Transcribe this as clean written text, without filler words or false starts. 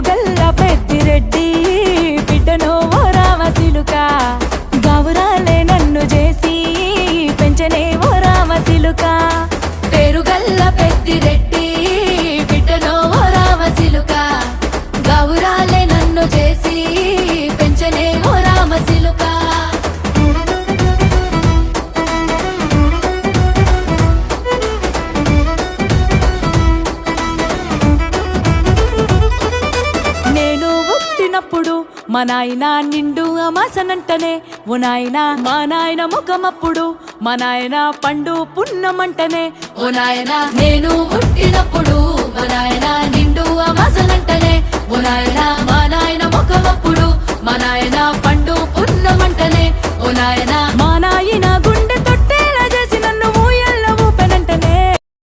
పేరుగల్ల పెద్దిరెడ్డి బిడ్డను ఓ రామసిలుక గౌరాలే నన్ను చేసి పెంచనే ఓ రామసిలుక పేరుగల్ల పెద్దిరెడ్డి బిడ్డను ఓ రామసిలుక గౌరాలే నన్ను చేసి పెంచనే ఓ రామసిలుక మా నాయన నిండు అమాసనంటనే ఓ నాయన మా నాయన ముఖమప్పుడు మా నాయన పండు పున్నమంటనే ఓ నాయన నేను పుట్టినప్పుడు మా నాయన నిండు అమాసనంటనే ఓ నాయన మా నాయన ముఖమప్పుడు మా నాయన పండు పున్నమంటనే ఓ నాయన మా నాయన